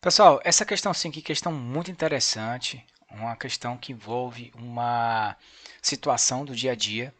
Pessoal, essa questão sim que é questão muito interessante, uma questão que envolve uma situação do dia a dia.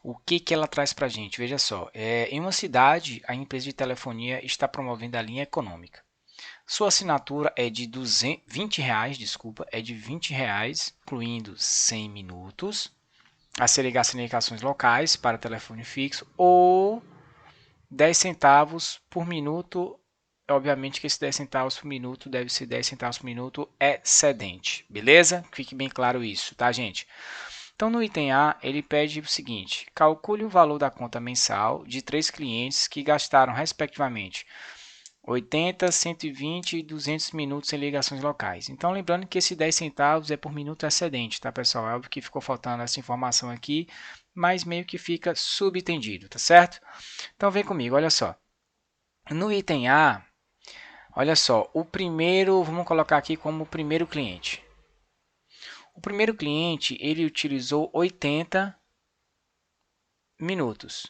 O que que ela traz para a gente? Veja só, em uma cidade, a empresa de telefonia está promovendo a linha econômica. Sua assinatura é de R$ 20, desculpa, é de R$ 20, incluindo 100 minutos, a se ligar sem ligações locais para telefone fixo ou 10 centavos por minuto. Obviamente que esse 10 centavos por minuto deve ser 10 centavos por minuto excedente, beleza? Fique bem claro isso, tá, gente? Então, no item A, ele pede o seguinte: calcule o valor da conta mensal de três clientes que gastaram, respectivamente, 80, 120 e 200 minutos em ligações locais. Então, lembrando que esse 10 centavos é por minuto excedente, tá, pessoal? É óbvio que ficou faltando essa informação aqui, mas meio que fica subentendido, tá certo? Então, vem comigo, olha só. No item A, olha só, o primeiro, vamos colocar aqui como o primeiro cliente. O primeiro cliente, ele utilizou 80 minutos.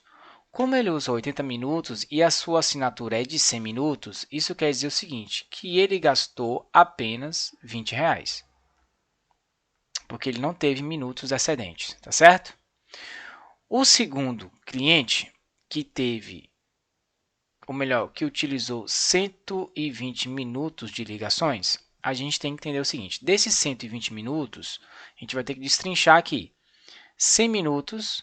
Como ele usou 80 minutos e a sua assinatura é de 100 minutos, isso quer dizer o seguinte, que ele gastou apenas R$ 20, porque ele não teve minutos excedentes, tá certo? O segundo cliente, que teve, ou melhor, que utilizou 120 minutos de ligações, a gente tem que entender o seguinte, desses 120 minutos, a gente vai ter que destrinchar aqui. 100 minutos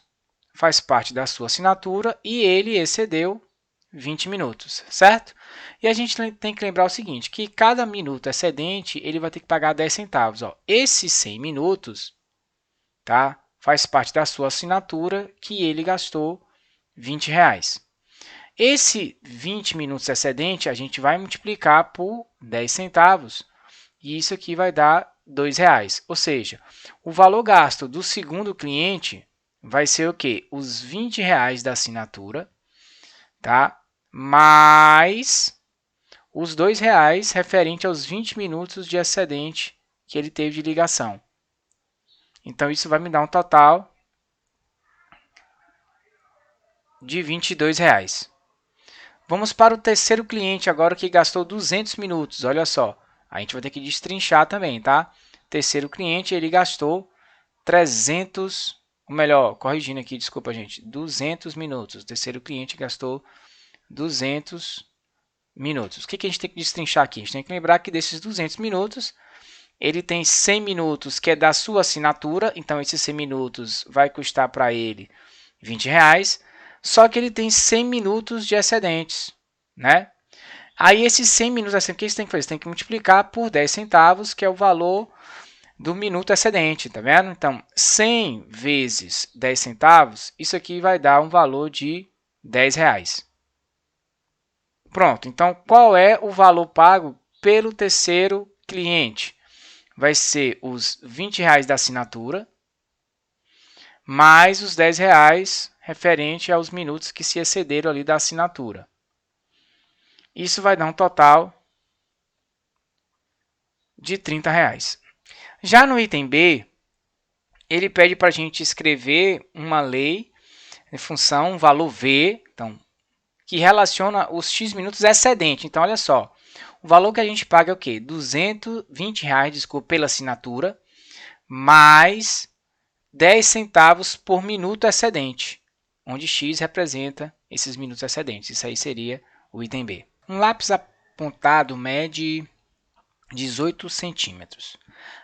faz parte da sua assinatura e ele excedeu 20 minutos, certo? E a gente tem que lembrar o seguinte, que cada minuto excedente, ele vai ter que pagar 10 centavos. Ó. Esses 100 minutos, tá? Faz parte da sua assinatura que ele gastou R$ 20. Esse 20 minutos excedente, a gente vai multiplicar por 10 centavos. E isso aqui vai dar R$ 2. Ou seja, o valor gasto do segundo cliente vai ser o quê? Os R$ 20 da assinatura, tá? Mais os R$ 2 referente aos 20 minutos de excedente que ele teve de ligação. Então, isso vai me dar um total de R$ 22. Vamos para o terceiro cliente agora que gastou 200 minutos. Olha só, a gente vai ter que destrinchar também, tá? Terceiro cliente, ele gastou 300, ou melhor, corrigindo aqui, desculpa, gente, 200 minutos. O terceiro cliente gastou 200 minutos. O que a gente tem que destrinchar aqui? A gente tem que lembrar que desses 200 minutos, ele tem 100 minutos que é da sua assinatura, então esses 100 minutos vai custar para ele R$ 20, só que ele tem 100 minutos de excedentes, né? Aí esses 100 minutos assim, o que você tem que fazer? Você tem que multiplicar por 10 centavos, que é o valor do minuto excedente, tá vendo? Então, 100 vezes 10 centavos, isso aqui vai dar um valor de R$ 10. Pronto, então qual é o valor pago pelo terceiro cliente? Vai ser os R$ 20 da assinatura, mais os R$ 10 referente aos minutos que se excederam ali da assinatura. Isso vai dar um total de R$ 30. Já no item B, ele pede para a gente escrever uma lei em função, um valor V, então, que relaciona os X minutos excedente. Então, olha só, o valor que a gente paga é o quê? R$ 220, desculpa, pela assinatura, mais 10 centavos por minuto excedente, onde X representa esses minutos excedentes. Isso aí seria o item B. Um lápis apontado mede 18 centímetros.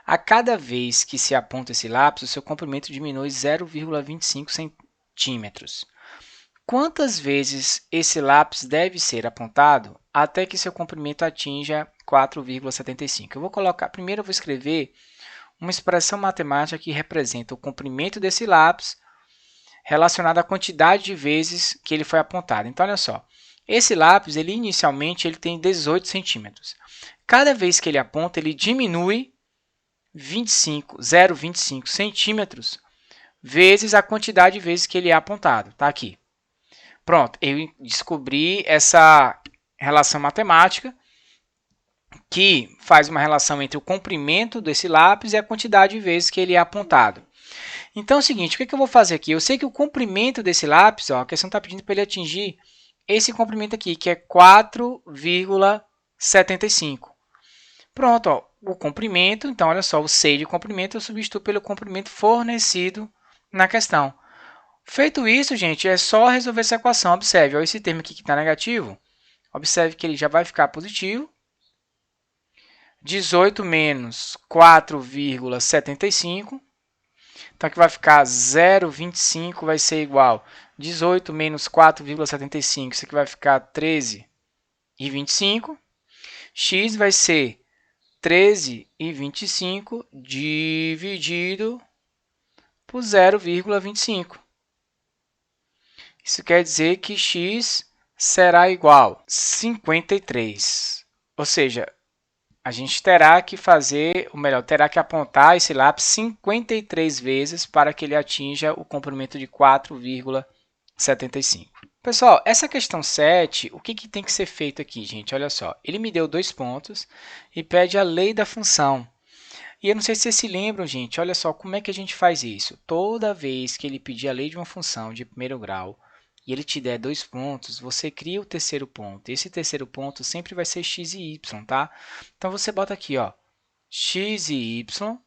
A cada vez que se aponta esse lápis, o seu comprimento diminui 0,25 centímetros. Quantas vezes esse lápis deve ser apontado até que seu comprimento atinja 4,75? Eu vou colocar, primeiro eu vou escrever uma expressão matemática que representa o comprimento desse lápis relacionado à quantidade de vezes que ele foi apontado. Então, olha só, esse lápis, ele inicialmente ele tem 18 centímetros. Cada vez que ele aponta, ele diminui 0,25 centímetros vezes a quantidade de vezes que ele é apontado. Tá aqui. Pronto, eu descobri essa relação matemática que faz uma relação entre o comprimento desse lápis e a quantidade de vezes que ele é apontado. Então é o seguinte, o que eu vou fazer aqui? Eu sei que o comprimento desse lápis, ó, a questão está pedindo para ele atingir esse comprimento aqui, que é 4,75. Pronto, ó, o comprimento, então olha só, o 6 de comprimento eu substituo pelo comprimento fornecido na questão. Feito isso, gente, é só resolver essa equação. Observe, ó, esse termo aqui que está negativo, observe que ele já vai ficar positivo. 18 menos 4,75. Então, aqui vai ficar 0,25 vai ser igual 18 menos 4,75. Isso aqui vai ficar 13,25. X vai ser 13,25 dividido por 0,25. Isso quer dizer que x será igual a 53. Ou seja, a gente terá que fazer, ou melhor, terá que apontar esse lápis 53 vezes para que ele atinja o comprimento de 4,75. Pessoal, essa questão 7, o que tem que ser feito aqui, gente? Olha só, ele me deu 2 pontos e pede a lei da função. E eu não sei se vocês se lembram, gente, olha só como é que a gente faz isso. Toda vez que ele pedir a lei de uma função de primeiro grau e ele te der 2 pontos, você cria o terceiro ponto. Esse terceiro ponto sempre vai ser x e y, tá? Então, você bota aqui, ó, x e y,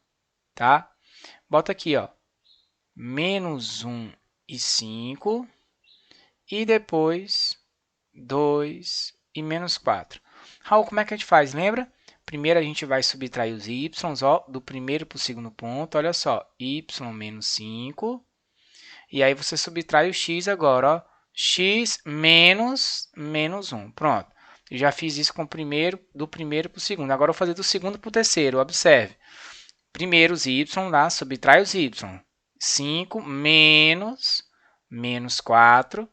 tá? Bota aqui, ó, menos 1 e 5, e depois 2 e menos 4. Raul, como é que a gente faz? Lembra? Primeiro a gente vai subtrair os y, ó, do primeiro para o segundo ponto. Olha só, y menos 5. E aí você subtrai o x agora, ó, x menos 1. Pronto. Eu já fiz isso com o primeiro, do primeiro para o segundo. Agora eu vou fazer do segundo para o terceiro. Observe. Primeiro os y lá, subtrai os y. 5 menos 4.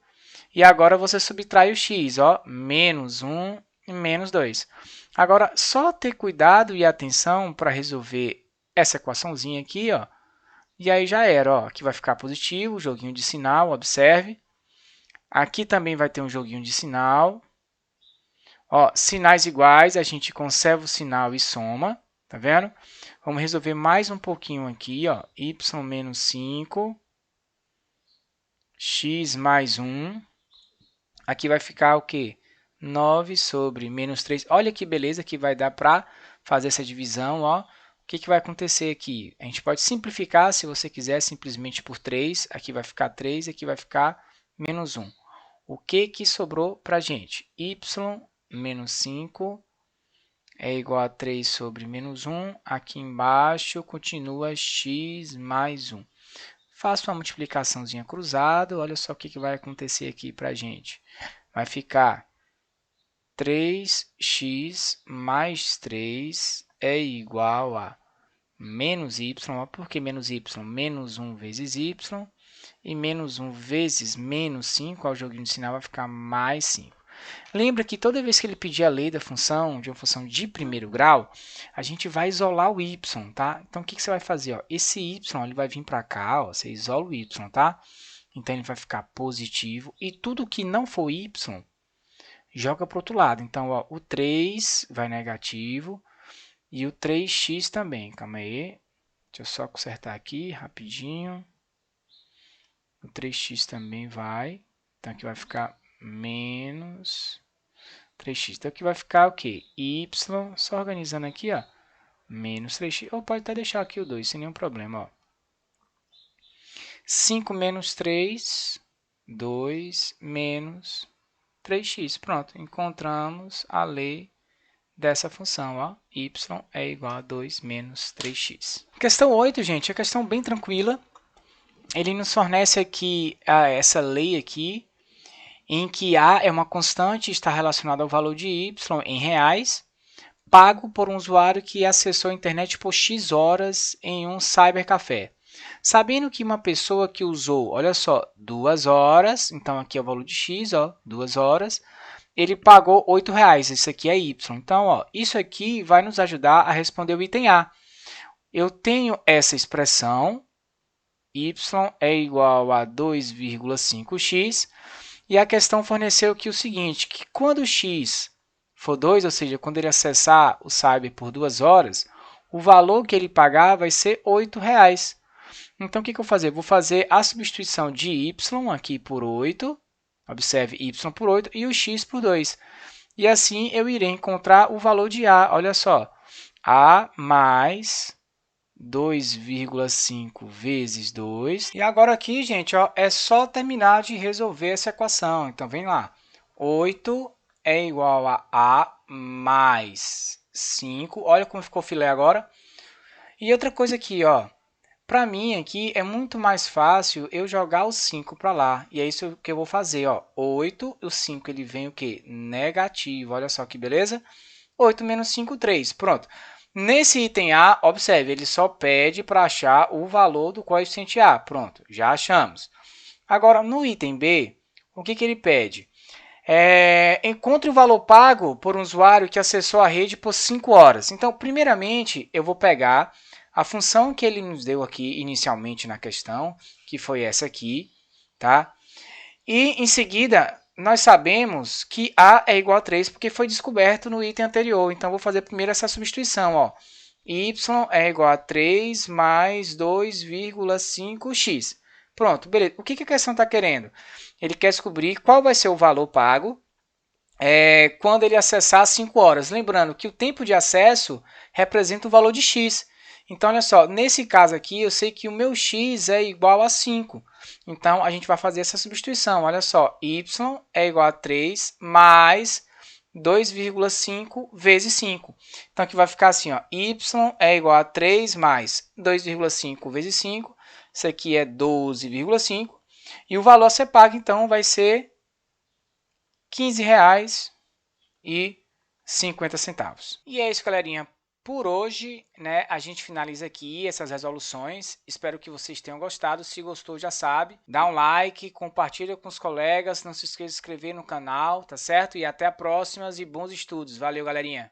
E agora você subtrai o x, ó, menos 1 e menos 2. Agora, só ter cuidado e atenção para resolver essa equaçãozinha aqui, ó. E aí já era, ó. Aqui vai ficar positivo, joguinho de sinal, observe. Aqui também vai ter um joguinho de sinal. Ó, sinais iguais, a gente conserva o sinal e soma, tá vendo? Vamos resolver mais um pouquinho aqui, ó. Y menos 5, x mais 1. Aqui vai ficar o quê? 9 sobre menos 3. Olha que beleza que vai dar para fazer essa divisão, ó. O que vai acontecer aqui? A gente pode simplificar, se você quiser, simplesmente por 3. Aqui vai ficar 3 e aqui vai ficar menos 1. O que sobrou para a gente? Y menos 5 é igual a 3 sobre menos 1. Aqui embaixo continua x mais 1. Faço uma multiplicaçãozinha cruzada. Olha só o que vai acontecer aqui para a gente. Vai ficar 3x mais 3 é igual a menos y. Por que menos y? Menos 1 vezes y. E menos 1 vezes menos 5, ao joguinho de sinal, vai ficar mais 5. Lembra que toda vez que ele pedir a lei da função, de uma função de primeiro grau, a gente vai isolar o y, tá? Então, o que você vai fazer? Ó? Esse y ele vai vir para cá, ó, você isola o y, tá? Então, ele vai ficar positivo. E tudo que não for y, joga para o outro lado. Então, ó, o 3 vai negativo e o 3x também. Calma aí. Deixa eu só consertar aqui rapidinho. O 3x também vai. Então, aqui vai ficar menos 3x. Então, aqui vai ficar o quê? Y, só organizando aqui, ó, menos 3x. Ou pode até deixar aqui o 2, sem nenhum problema, ó. 5 menos 3, 2 menos 3x. Pronto, encontramos a lei dessa função, ó, y é igual a 2 menos 3x. Questão 8, gente, é questão bem tranquila. Ele nos fornece aqui essa lei aqui, em que A é uma constante e está relacionada ao valor de y em reais, pago por um usuário que acessou a internet por X horas em um cybercafé. Sabendo que uma pessoa que usou, olha só, 2 horas, então aqui é o valor de X, ó, 2 horas, ele pagou R$8. Isso aqui é Y. Então, ó, isso aqui vai nos ajudar a responder o item A. Eu tenho essa expressão, y é igual a 2,5x, e a questão forneceu aqui o seguinte, que quando x for 2, ou seja, quando ele acessar o Cyber por 2 horas, o valor que ele pagar vai ser R$8. Então, o que eu vou fazer? Vou fazer a substituição de y aqui por 8, observe y por 8 e o x por 2. E assim eu irei encontrar o valor de A. Olha só, A mais 2,5 vezes 2. E agora aqui, gente, ó, é só terminar de resolver essa equação. Então, vem lá. 8 é igual a A mais 5. Olha como ficou filé agora. E outra coisa aqui, ó. Para mim aqui é muito mais fácil eu jogar o 5 para lá. E é isso que eu vou fazer, ó. 8, o 5 ele vem o quê? Negativo. Olha só que beleza. 8 menos 5, 3. Pronto. Nesse item A, observe, ele só pede para achar o valor do coeficiente A. Pronto, já achamos. Agora, no item B, o que ele pede? Encontre o valor pago por um usuário que acessou a rede por 5 horas. Então, primeiramente, eu vou pegar a função que ele nos deu aqui inicialmente na questão, que foi essa aqui, tá? E, em seguida, nós sabemos que A é igual a 3 porque foi descoberto no item anterior. Então, vou fazer primeiro essa substituição. Ó. Y é igual a 3 mais 2,5x. Pronto, beleza. O que a questão está querendo? Ele quer descobrir qual vai ser o valor pago quando ele acessar 5 horas. Lembrando que o tempo de acesso representa o valor de x. Então, olha só, nesse caso aqui, eu sei que o meu x é igual a 5. Então, a gente vai fazer essa substituição. Olha só, y é igual a 3 mais 2,5 vezes 5. Então, aqui vai ficar assim, ó, y é igual a 3 mais 2,5 vezes 5. Isso aqui é 12,5. E o valor a ser pago, então, vai ser R$15,50. E é isso, galerinha. Por hoje, né, a gente finaliza aqui essas resoluções. Espero que vocês tenham gostado. Se gostou, já sabe, dá um like, compartilha com os colegas, não se esqueça de se inscrever no canal, tá certo? E até a próxima e bons estudos. Valeu, galerinha!